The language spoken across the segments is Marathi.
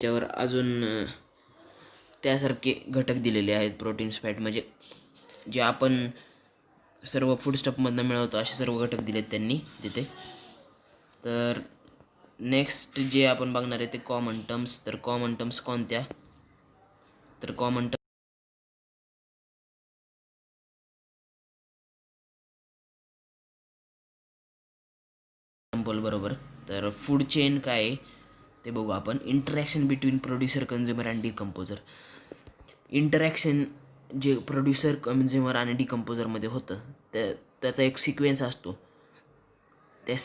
त्याच्यावर अजून त्यासारखे घटक दिलेले आहेत. प्रोटीन्स, फॅट, म्हणजे जे आपण सर्व फूड स्टफमधनं मिळवतो असे सर्व घटक दिलेत त्यांनी तिथे. तर नेक्स्ट जे आपण बघणार आहे ते कॉमन टर्म्स. तर कॉमन टर्म्स कोणत्या? तर कॉमन टर्म बरोबर. तर फूड चेन काय आहे ते बघू आपण. Interaction between producer, consumer and decomposer. Interaction जे प्रोड्युसर, कन्झ्युमर आणि डिकम्पोजरमध्ये होतं त्याचा एक सिक्वेन्स असतो. त्या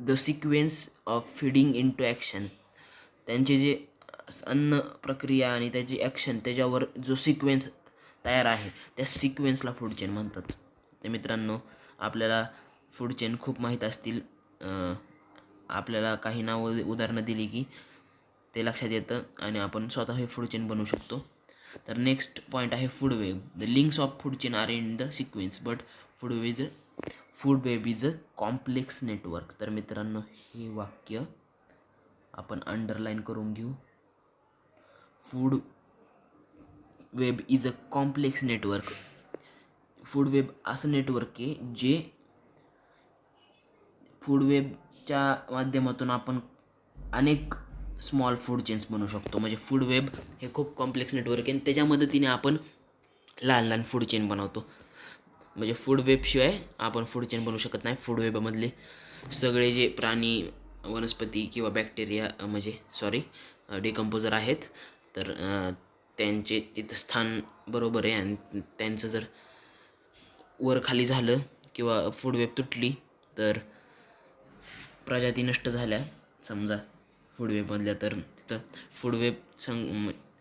the sequence of feeding into action, त्यांचे जे अन्न प्रक्रिया आणि त्याची ॲक्शन त्याच्यावर जो सिक्वेन्स तयार आहे त्या सिक्वेन्सला फूड चेन म्हणतात. तर मित्रांनो, आपल्याला फूड चेन खूप माहीत असतील. आपल्याला काही नावं उदाहरणं दिली की ते लक्षात येतं आणि आपण स्वतः हे फूड चेन बनवू शकतो. तर नेक्स्ट पॉईंट आहे food web. The links of food chain are in the sequence but food web is a complex network. तर मित्रांनो, हे वाक्य आपण अंडरलाईन करून घेऊ. Food web is a complex network. Food web असं नेटवर्क आहे जे फूड वेबच्या माध्यमातून आपण अनेक स्मॉल फूड चेन्स बनवू शकतो. म्हणजे फूड वेब हे खूप कॉम्प्लेक्स नेटवर्क आहे आणि त्याच्या मदतीने आपण लहान लहान फूड चेन बनवतो. म्हणजे फूड वेबशिवाय आपण फूड चेन बनवू शकत नाही. फूड वेबमधले सगळे जे प्राणी, वनस्पती किंवा बॅक्टेरिया डिकम्पोजर आहेत, तर त्यांचे तिथं स्थान बरोबर आहे आणि त्यांचं जर वर खाली झालं किंवा फूड वेब तुटली तर प्रजाती नष्ट झाल्या समजा फूड वेबमधल्या, तर तिथं फूड वेब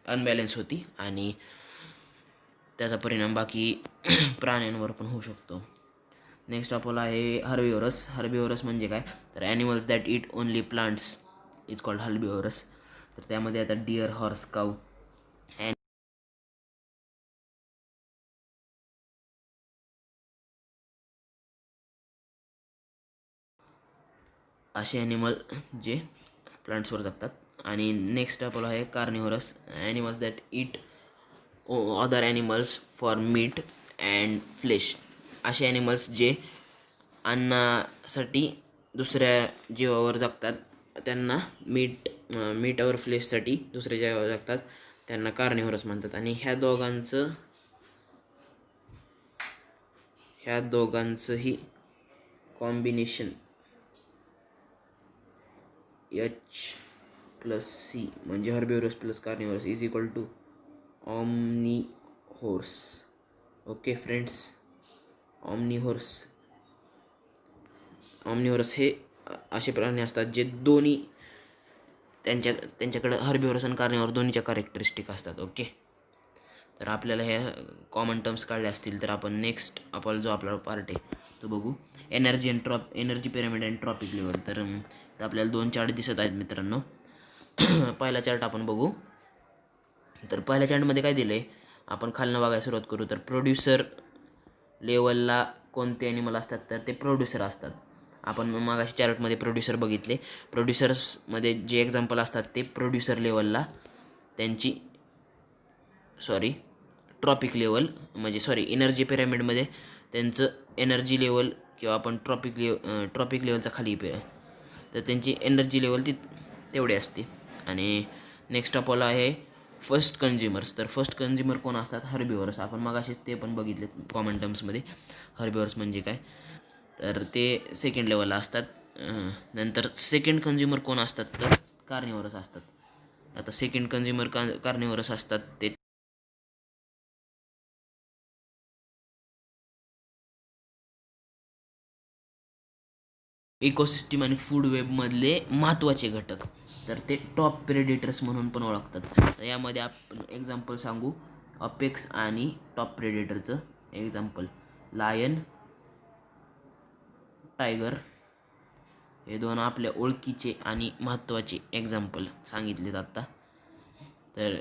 अनबॅलेन्स होती आणि त्याचा परिणाम बाकी प्राण्यांवर पण होऊ शकतो. नेक्स्ट आपला आहे हर्बिव्हरस. हर्बिव्हरस म्हणजे काय? तर animals that eat only plants is called herbivorous. तर त्यामध्ये आता डिअर, हॉर्स, काऊ, असे ॲनिमल जे प्लांट्सवर जगतात. आणि नेक्स्ट आपला आहे carnivorous. Animals that eat other animals for meat and flesh. असे ॲनिमल्स जे अन्नासाठी दुसऱ्या जीवावर जगतात त्यांना मीट और फ्लेशसाठी दुसऱ्या जीवावर जगतात त्यांना कार्निव्हरस म्हणतात. आणि ह्या दोघांचंही कॉम्बिनेशन H+C म्हणजे herbivorous plus carnivorous is equal to omnivores. Okay friends, omnivores हे असे प्राणी असतात जे दोन्ही त्यांच्याकडे हर्बिव्हरस आणि कार्निव्हरस दोन्हीच्या कॅरेक्टरिस्टिक असतात. ओके, तर आपल्याला ह्या कॉमन टर्म्स काढले असतील तर आपण नेक्स्ट जो आपला पार्ट आहे तो बघू. Energy pyramid and trophic level. तर आपल्याला 2 चार्ट दिसत आहेत मित्रांनो. पहिला चार्ट आपण बघू. तर पहिल्या चार्टमध्ये काय दिलं आहे आपण खालनं बघायला सुरुवात करू. तर प्रोड्युसर लेवलला कोणते ॲनिमल असतात तर ते प्रोड्युसर असतात. आपण मागाशी चार्टमध्ये प्रोड्युसर बघितले. प्रोड्युसर्समध्ये जे एक्झाम्पल असतात ते प्रोड्युसर लेवलला त्यांची ट्रॉपिक लेवल म्हणजे एनर्जी पिरॅमिडमध्ये त्यांचं एनर्जी लेवल किंवा आपण ट्रॉपिक लेवलचा खाली तर त्यांची एनर्जी लेवल तेवढी असते. आणि नेक्स्ट आपला आहे फर्स्ट कंझ्युमर्स. तर फर्स्ट कंझ्युमर कोण असतात? हर्बिव्हरस. आपण मगाशीच ते पण बघितले कॉमन टर्म्समध्ये. हर्बिव्हरस म्हणजे काय तर ते सेकंड लेवलला असतात. नंतर सेकंड कंझ्युमर कोण असतात तर कार्निव्हरस असतात. आता सेकंड कंझ्युमर कार्निव्हरस असतात ते इकोसिस्टीम आणि फूड वेबमधले महत्त्वाचे घटक. तर ते टॉप प्रेडेटर्स म्हणून पण ओळखतात. तर यामध्ये आपण एक्झाम्पल सांगू अपेक्स आणि टॉप प्रेडेटरचं एक्झाम्पल. लायन, टायगर हे दोन आपल्या ओळखीचे आणि महत्त्वाचे एक्झाम्पल सांगितलेत आत्ता. तर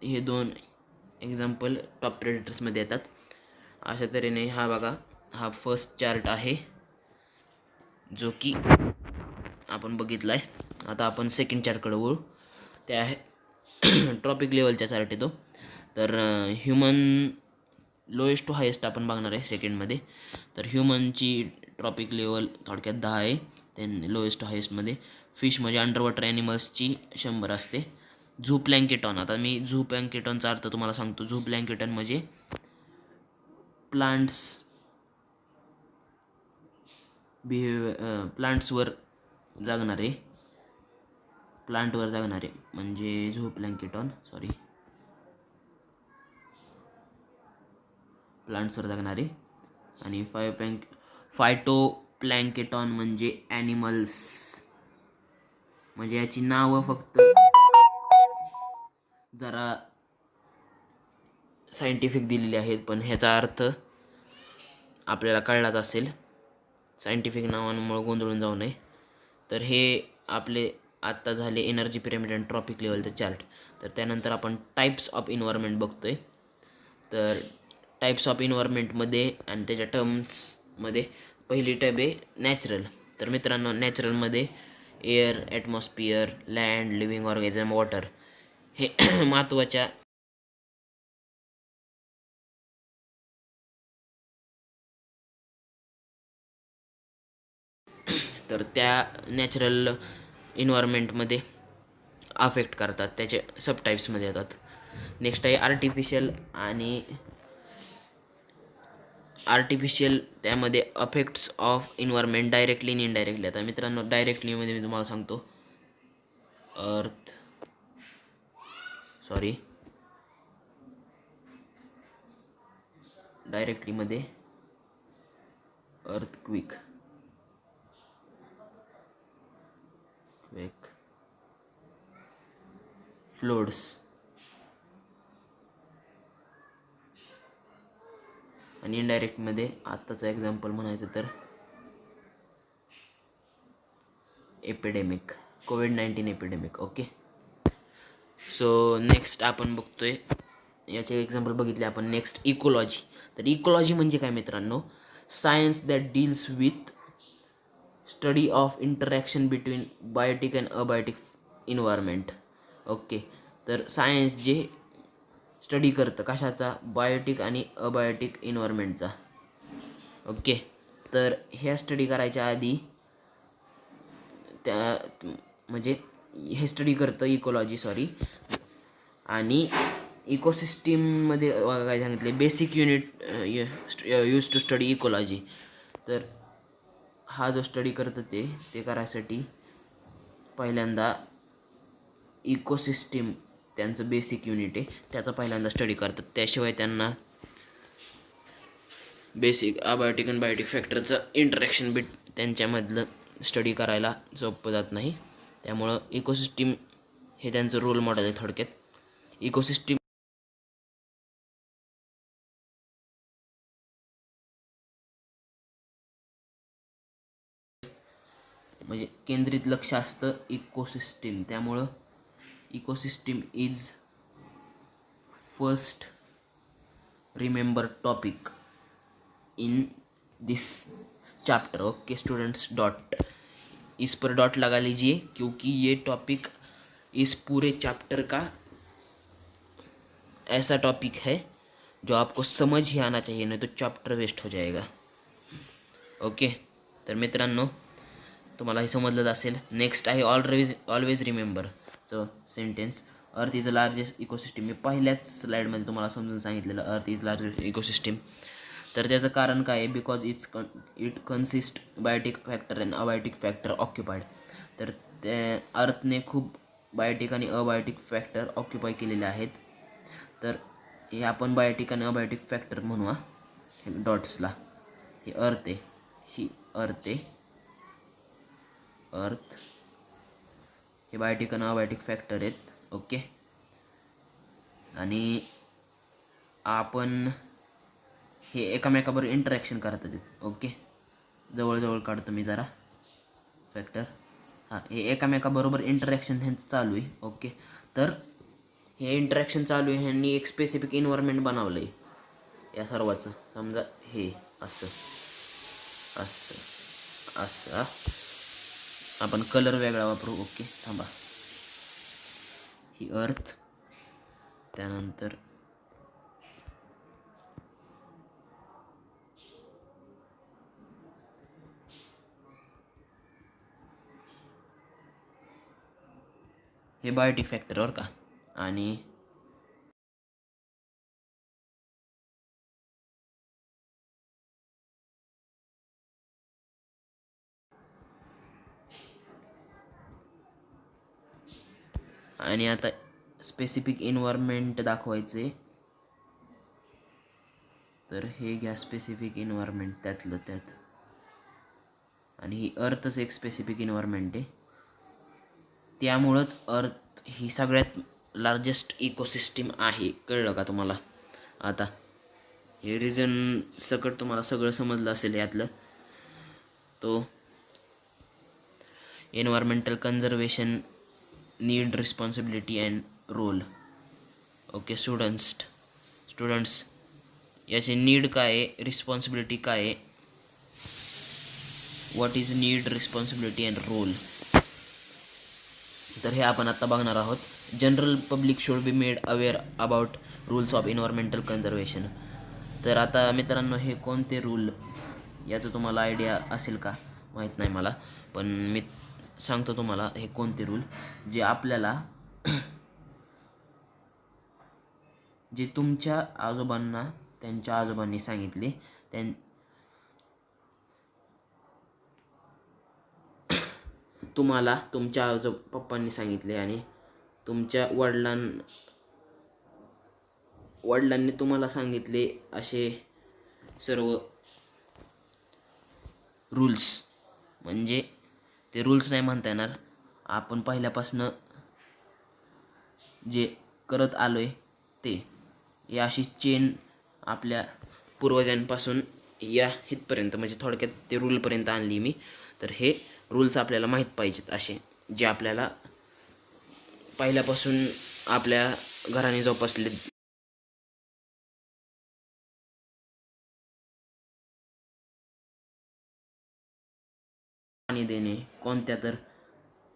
हे दोन एक्झाम्पल टॉप प्रेडेटर्समध्ये येतात. अशा तऱ्हेने हा फर्स्ट चार्ट आहे जो की आपण बघितला आहे. आता आपण सेकंड चार्टकडे वळू. त्या आहे ट्रॉपिक लेवलच्या चार्ट येतो. तर ह्युमन लोएस्ट टू हायेस्ट आपण बघणार आहे सेकंडमध्ये. तर ह्युमनची ट्रॉपिक लेवल थोडक्यात 10 आहे. त्यां लोएस्ट टू हायेस्टमध्ये फिश म्हणजे अंडर वॉटर ॲनिमल्सची 100 असते. झू प्लँकेटॉन, आता मी झू प्लँकेटॉनचा अर्थ तुम्हाला सांगतो. झू प्लँकेटॉन म्हणजे प्लांट्सवर जागणारे म्हणजे झू प्लँकेटॉन प्लांट्सवर जागणारे. आणि फायटो प्लँकेटॉन म्हणजे ॲनिमल्स. म्हणजे याची नावं फक्त जरा सायंटिफिक दिलेली आहेत, पण ह्याचा अर्थ आपल्याला कळलाच असेल. सायंटिफिक नावांमुळे गोंधळून जाऊ नये. तर हे आपले आत्ता झाले एनर्जी पिरॅमिड अँड ट्रॉपिक लेवलचे चार्ट. तर त्यानंतर आपण टाईप्स ऑफ इन्व्हायरमेंट बघतोय. तर टाईप्स ऑफ इन्व्हायरमेंटमध्ये आणि त्याच्या टर्म्समध्ये पहिली टॅब आहे नॅचरल. तर मित्रांनो, नॅचरलमध्ये air, atmosphere, land, living organism, water हे महत्त्वाच्या तर त्या नॅचरल इन्व्हायरमेंटमध्ये अफेक्ट करतात, त्याचे सब टाईप्समध्ये येतात. नेक्स्ट आहे आर्टिफिशियल त्यामध्ये अफेक्ट्स ऑफ इन्व्हायरमेंट डायरेक्टली आणि इनडायरेक्टली. आता मित्रांनो, डायरेक्टलीमध्ये मी तुम्हाला सांगतो डायरेक्टलीमध्ये अर्थक्विक, फ्लोड्स आणि इनडायरेक्टमध्ये आत्ताचं एक्झाम्पल म्हणायचं तर एपिडेमिक, कोविड-19 एपिडेमिक. ओके. सो नेक्स्ट आपण बघतोय, याचे एक्झाम्पल बघितले आपण. Next ecology. तर इकोलॉजी म्हणजे काय मित्रांनो? Science that deals with study of interaction between biotic and abiotic environment. Okay. तर सायन्स जे स्टडी करतं कशाचा? बायोटिक आणि अबायोटिक इन्व्हायरमेंटचा. ओके. तर ह्या स्टडी करायच्या आधी म्हणजे हे स्टडी करतं इकोलॉजी आणि इकोसिस्टीममध्ये काय सांगितले, basic unit use to study ecology. तर हा जो स्टडी करतं ते करायसाठी पहिल्यांदा इकोसिस्टीम त्यांचं बेसिक युनिट आहे, त्याचा पहिल्यांदा स्टडी करतात. त्याशिवाय त्यांना बेसिक अबायोटिक आणि बायोटिक फॅक्टरचं इंटरॅक्शन त्यांच्यामधलं स्टडी करायला सोपं जात नाही. त्यामुळं इकोसिस्टीम हे त्यांचं रोल मॉडेल आहे थोडक्यात. इकोसिस्टीम म्हणजे केंद्रित लक्ष असतं इकोसिस्टीम. त्यामुळं ecosystem is first remember topic in this chapter. Okay students, is per dot लगा लीजिए क्योंकि ये टॉपिक इस पूरे चैप्टर का ऐसा टॉपिक है जो आपको समझ ही आना चाहिए, नहीं तो चैप्टर वेस्ट हो जाएगा. ओके. तर मित्रांनो, तुम्हाला हे समजलं असेल. नेक्स्ट आहे ऑलवेज रिमेंबरचं sentence. Earth is a largest ecosystem. मी पहिल्याच स्लाईडमध्ये तुम्हाला समजून सांगितलेलं अर्थ इज लार्जेस्ट इकोसिस्टीम. तर त्याचं कारण काय आहे? Because it consist biotic factor and abiotic factor occupied. तर त्या अर्थने खूप बायोटिक आणि अबायोटिक फॅक्टर ऑक्युपाय केलेले आहेत. तर हे आपण बायोटिक आणि अबायोटिक फॅक्टर म्हणू डॉट्सला. हे अर्थ आहे, ही अर्थ आहे. अर्थ हे बायोटिक आणि अबायोटिक फॅक्टर आहेत. ओके. आणि आपण हे एकामेकाबरोबर इंटरॅक्शन करतात. ओके. जवळजवळ काढतो मी जरा फॅक्टर. हां, हे एकामेकाबरोबर इंटरॅक्शन ह्यांचं चालू आहे. ओके. तर हे इंटरॅक्शन चालू आहे, ह्यांनी एक स्पेसिफिक इन्व्हायरमेंट बनवलं आहे या सर्वाचं. समजा हे असं असं असं आपण कलर वेगळा वापरू. ओके थांबा. ही अर्थ, त्यानंतर हे बायोटिक फॅक्टरवर का. आणि आता स्पेसिफिक इन्व्हायरमेंट दाखवायचे. तर हे घ्या स्पेसिफिक इन्व्हायरमेंट त्यातलं त्यात. आणि ही अर्थच एक स्पेसिफिक इन्व्हायरमेंट आहे. त्यामुळंच अर्थ ही सगळ्यात लार्जेस्ट इकोसिस्टीम आहे. कळलं का तुम्हाला. आता हे रिझन सकट तुम्हाला सगळं समजलं असेल यातलं. तो environmental conservation need, responsibility and role. Okay students याचे नीड काय आहे, रिस्पॉन्सिबिलिटी काय आहे, what is need, responsibility and role. तर हे आपण आत्ता बघणार आहोत. General public should be made aware about rules of environmental conservation. तर आता मित्रांनो, हे कोणते रूल याचं तुम्हाला आयडिया असेल का माहीत नाही मला, पण मी सांगतो तुम्हाला हे कोणते रूल जे आपल्याला जे तुमच्या आजोबांना त्यांच्या आजोबांनी सांगितले, तुम्हाला तुमच्या पप्पांनी सांगितले आणि तुमच्या वडिलांनी तुम्हाला सांगितले, असे सर्व रूल्स. म्हणजे ते रूल्स नाही म्हणता येणार, आपण पहिल्यापासून जे करत आलो आहे ते. ही अशी चेन आपल्या पूर्वजांपासून या इथपर्यंत, म्हणजे थोडक्यात ते रूलपर्यंत आणली मी. तर हे रूल्स आपल्याला माहीत पाहिजेत, असे जे आपल्याला पहिल्यापासून आपल्या घराने जोपासले. पाणी देणे, कोणत्या तर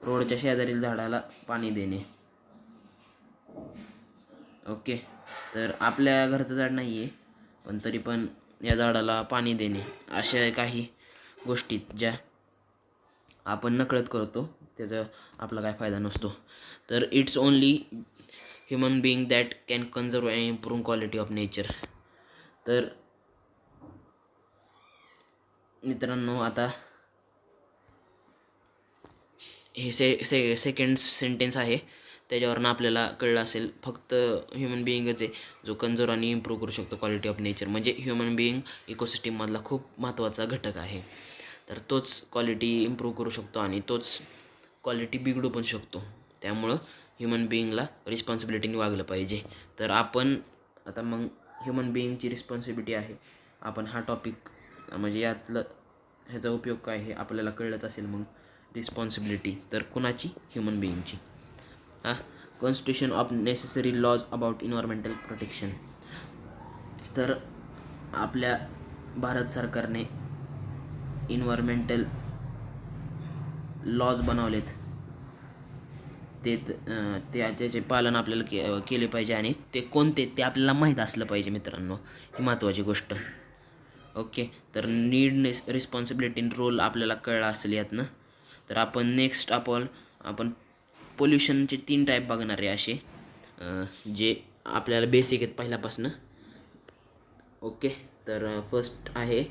रोडच्या शेजारील झाडाला पाणी देणे. ओके, तर आपल्या घरचं झाड नाही आहे पण तरी पण या झाडाला पाणी देणे, अशा काही गोष्टी ज्या आपण नकळत करतो, त्याचा आपला काय फायदा नसतो. तर it's only human being that can conserve and improve quality of nature. तर मित्रांनो, आता हे सेकंड सेंटेन्स आहे, त्याच्यावरनं आपल्याला कळलं असेल फक्त ह्युमन बिईंगच आहे जो कन्झर्व आणि इम्प्रूव्ह करू शकतो क्वालिटी ऑफ नेचर. म्हणजे ह्युमन बिईंग इकोसिस्टीममधला खूप महत्त्वाचा घटक आहे. तर तोच क्वालिटी इम्प्रूव्ह करू शकतो आणि तोच क्वालिटी बिघडू पण शकतो. त्यामुळं ह्युमन बिईंगला रिस्पॉन्सिबिलिटीने वागलं पाहिजे. तर आपण आता मग ह्युमन बिईंगची रिस्पॉन्सिबिलिटी आहे, आपण हा टॉपिक म्हणजे यातलं ह्याचा उपयोग काय हे आपल्याला कळत असेल. मग रिस्पॉन्सिबिलिटी तर कुणाची, ह्युमन बिईंगची. Constitution of necessary laws about environmental protection. तर आपल्या भारत सरकारने इन्व्हायरमेंटल लॉज बनवलेत, त्याचे पालन आपल्याला केले पाहिजे आणि ते कोणते ते आपल्याला माहीत असलं पाहिजे मित्रांनो, ही महत्त्वाची गोष्ट. ओके, तर नीड, रिस्पॉन्सिबिलिटी, रोल आपल्याला कळला असेल यातनं. तर आपण नेक्स्ट आपण पोल्युशनचे 3 टाईप बघणार आहे असे, जे आपल्याला बेसिक आहेत पहिल्यापासून. ओके, तर फर्स्ट आहे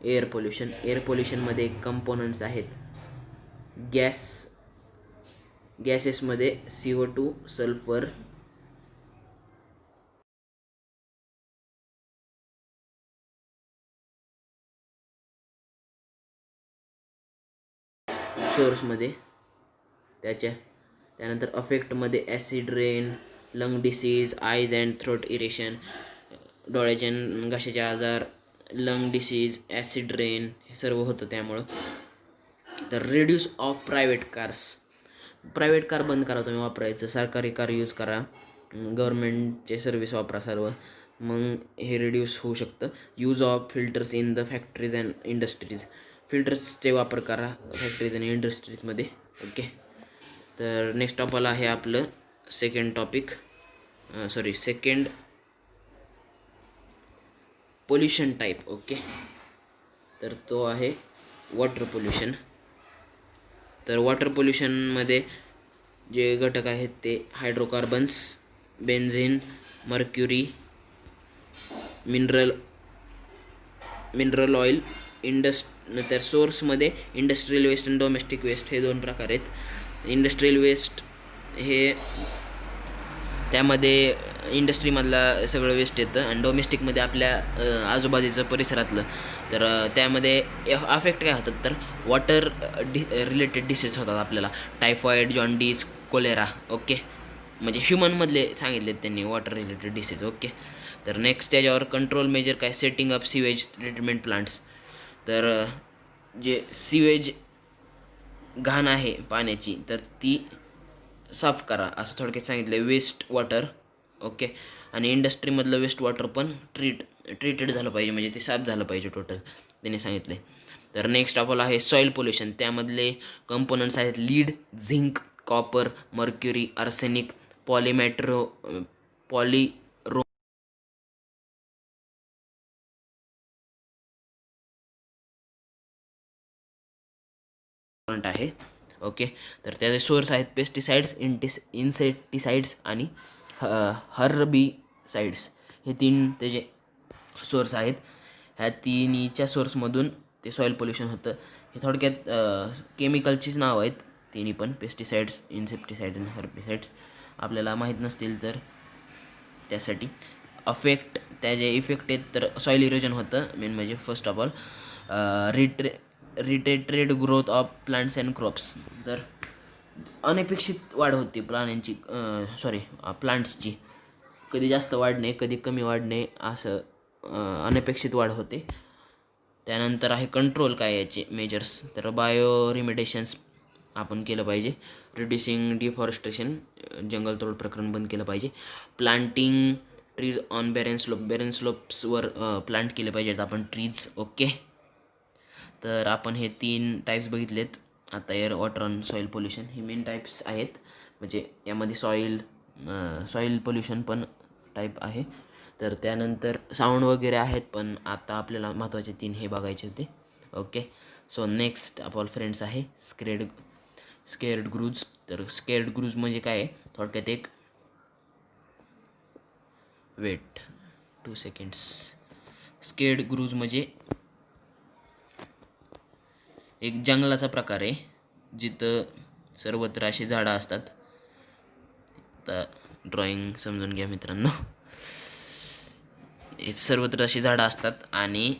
एअर पोल्युशन. एअर पोल्युशनमध्ये कंपोनंट्स आहेत गॅसेसमध्ये CO2, सल्फर, सोर्समध्ये त्यानंतर अफेक्टमध्ये ॲसिड रेन, लंग डिसीज, आयज अँड थ्रोट इरेशन, डोळ्याचे घशाचे आजार, लंग डिसीज, ॲसिड रेन हे सर्व होतं त्यामुळं. तर रिड्यूस ऑफ प्रायव्हेट कार बंद करा तुम्ही वापरायचं, सरकारी कार यूज करा, गव्हर्मेंटचे सर्व्हिस वापरा सर्व, मग हे रिड्यूस होऊ शकतं. Use of filters in the factories and industries. फिल्टर्सचे वापर करा फॅक्टरीज आणि इंडस्ट्रीजमध्ये. ओके. तर नेक्स्ट आपलं आहे आपलं second topic, second pollution type. Okay. तर तो आहे वॉटर पोल्युशन. तर वॉटर पोल्युशनमध्ये जे घटक आहेत ते hydrocarbons, benzene, mercury, mineral oil, तर सोर्समध्ये इंडस्ट्रियल वेस्ट आणि डोमेस्टिक वेस्ट हे 2 प्रकार आहेत. इंडस्ट्रियल वेस्ट हे त्यामध्ये इंडस्ट्रीमधला सगळं वेस्ट येतं आणि डोमेस्टिकमध्ये आपल्या आजूबाजूचं परिसरातलं. तर त्यामध्ये अफेक्ट काय होतात, तर वॉटर रिलेटेड डिसीज होतात आपल्याला. Typhoid, jaundice, cholera. ओके. म्हणजे ह्युमनमधले सांगितलेत त्यांनी वॉटर रिलेटेड डिसीज. ओके. तर नेक्स्ट त्याच्यावर कंट्रोल मेजर काय, setting up sewage treatment plants. तर जे सिवेज घाण आहे पाण्याची तर ती साफ करा असं थोडक्यात सांगितलं. Waste water. ओके. आणि इंडस्ट्रीमधलं वेस्ट वॉटर पण ट्रीटेड झालं पाहिजे, म्हणजे ते साफ झालं पाहिजे टोटल, त्याने सांगितले. तर नेक्स्ट आपलं आहे सॉईल पोल्युशन. त्यामधले कंपोनंट्स आहेत lead, zinc, copper, mercury, arsenic, पॉलीरो आहे. ओके. तर त्याचे सोर्स आहेत पेस्टिसाइड्स, इन्सेक्टिसाइड्स आणि हर्बिसाइड्स. हे 3 त्याचे सोर्स आहेत. ह्या तिन्हीच्या सोर्समधून ते सॉईल पोल्युशन होतं. हे थोडक्यात केमिकलचीच नावं आहेत तिन्ही पण, पेस्टिसाइड्स, इन्सेक्टिसाइड आणि हर्बिसाइड्स. आपल्याला माहीत नसतील तर त्यासाठी त्याचे इफेक्ट आहेत. तर सॉईल इरोजन होतं मेन, म्हणजे first of all retarded growth of plants and crops. तर अनपेक्षित वाढ होती प्लांट्सची. कधी जास्त वाढणे, कधी कमी वाढणे, असं अनपेक्षित वाढ होते. त्यानंतर आहे कंट्रोल काय याचे मेजर्स. तर बायो रिमेडिएशन्स आपण केलं पाहिजे. रिड्युसिंग डिफॉरेस्टेशन, जंगलतोड प्रकरण बंद केलं पाहिजे. प्लांटिंग ट्रीज ऑन बेरेन स्लोप्सवर प्लांट केले पाहिजेत आपण ट्रीज. ओके. तर आपण हे 3 टाईप्स बघितलेत आता. एअर, वॉटर आणि सॉईल पोल्युशन हे मेन टाईप्स आहेत. म्हणजे यामध्ये सॉईल पोल्युशन पण टाईप आहे. तर त्यानंतर साऊंड वगैरे आहेत, पण आता आपल्याला महत्त्वाचे 3 हे बघायचे होते. ओके. सो नेक्स्ट आपण फ्रेंड्स आहे स्केर्ड ग्रूज. तर स्केर्ड ग्रूज म्हणजे काय आहे थोडक्यात, एक वेट 2 सेकंड्स. स्केर्ड ग्रूज म्हणजे एक जंगलाचा प्रकार आहे जिथं सर्वत्र अशी झाडं असतात. आता ड्रॉइंग समजून घ्या मित्रांनो. सर्वत्र अशी झाडं असतात आणि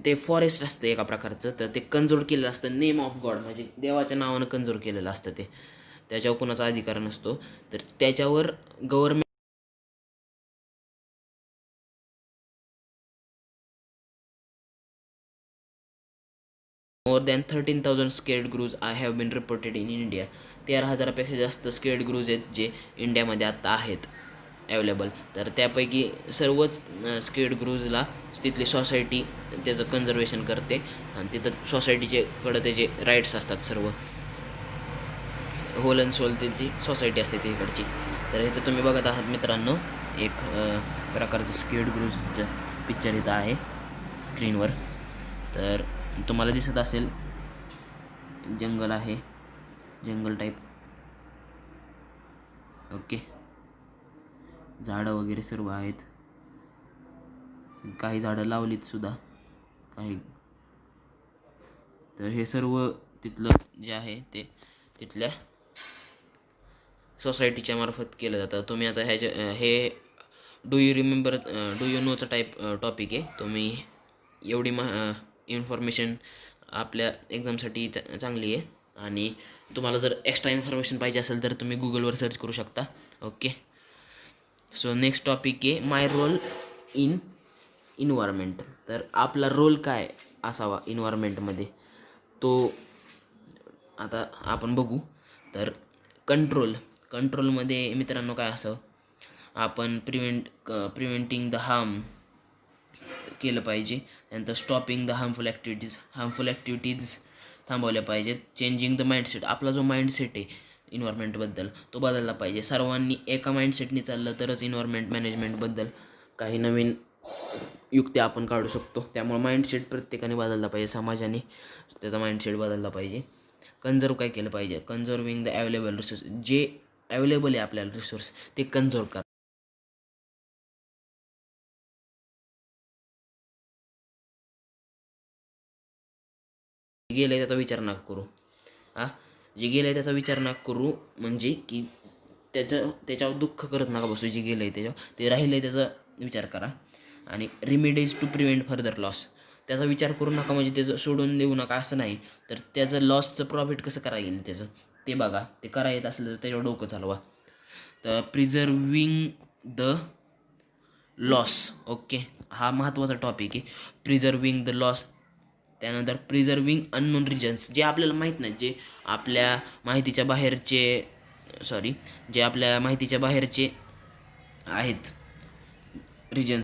ते फॉरेस्ट असतं एका प्रकारचं. तर ते कंजोर केलेलं असतं, नेम ऑफ गॉड, म्हणजे देवाच्या नावानं कंजोर केलेलं असतं ते. त्याच्यावर कोणाचा अधिकार नसतो. तर त्याच्यावर government more than 13,000 sacred groves I have been reported in India. 13,000पेक्षा जास्त स्केर्ड ग्रूज आहेत जे इंडियामध्ये आत्ता आहेत अवेलेबल. तर त्यापैकी सर्वच स्केर्ड ग्रूजला तिथली सोसायटी त्याचं कन्झर्वेशन करते आणि तिथं सोसायटीकडं त्याचे राईट्स असतात सर्व. होल अँड सोल त्याची सोसायटी असते तिकडची. तर इथं तुम्ही बघत आहात मित्रांनो, एक प्रकारचं स्केर्ड ग्रूजचं पिक्चर इथं आहे स्क्रीनवर. तर तुम्हाला दिसत असेल जंगल आहे, जंगल टाईप. ओके. झाडं वगैरे सर्व आहेत. काही झाडं लावलीत सुद्धा काही. तर हे सर्व तिथलं जे आहे ते तिथल्या सोसायटीच्या मार्फत केलं जातं. तुम्ही आता हे डू यू नोचं टॉपिक आहे. तुम्ही एवढी इन्फॉर्मेशन आपल्या एक्झामसाठी चांगली आहे. आणि तुम्हाला जर एक्स्ट्रा इन्फॉर्मेशन पाहिजे असेल तर तुम्ही गुगलवर सर्च करू शकता. ओके. सो नेक्स्ट टॉपिक आहे माय रोल इन इन्व्हायरमेंट. तर आपला रोल काय असावा इन्व्हायरमेंटमध्ये तो आता आपण बघू. तर कंट्रोलमध्ये मित्रांनो काय असावं, आपण प्रिव्हेंटिंग द हार्म केलं पाहिजे. त्यानंतर स्टॉपिंग द हार्मफुल ॲक्टिव्हिटीज थांबवल्या पाहिजेत. चेंजिंग द माइंडसेट, आपला जो माइंडसेट आहे इन्व्हायरमेंटबद्दल तो बदलला पाहिजे. सर्वांनी एका माइंडसेटने चाललं तरच इन्व्हायरमेंट मॅनेजमेंटबद्दल काही नवीन युक्त्या आपण काढू शकतो. त्यामुळे माइंडसेट प्रत्येकाने बदलला पाहिजे, समाजाने त्याचा माइंडसेट बदलला पाहिजे. कन्झर्व काय केलं पाहिजे, कन्झर्विंग द अवेलेबल रिसोर्स, जे अवेलेबल आहे आपल्याला रिसोर्स ते कन्झर्व करा. गेलं आहे त्याचा विचार नका करू. जे गेलं आहे त्याचा विचार नका करू, म्हणजे की त्याच्यावर दुःख करत नका बसू. जे गेलं आहे त्याच्यावर, ते राहिलं आहे त्याचा विचार करा. आणि remedies to prevent further loss, त्याचा विचार करू नका, म्हणजे त्याचं सोडून देऊ नका असं नाही, तर त्याचं लॉसचं प्रॉफिट कसं करा येईल त्याचं ते बघा. ते करा येत असलं तर त्याच्यावर डोकं चालवा. तर प्रिझर्विंग द लॉस, ओके, हा महत्त्वाचा टॉपिक आहे, प्रिझर्विंग द लॉस. त्यानंतर प्रिझर्विंग अननोन रिजन्स, जे आपल्याला माहीत नाही, जे आपल्या माहितीच्या बाहेरचे जे आपल्या माहितीच्या बाहेरचे आहेत रिजन्स,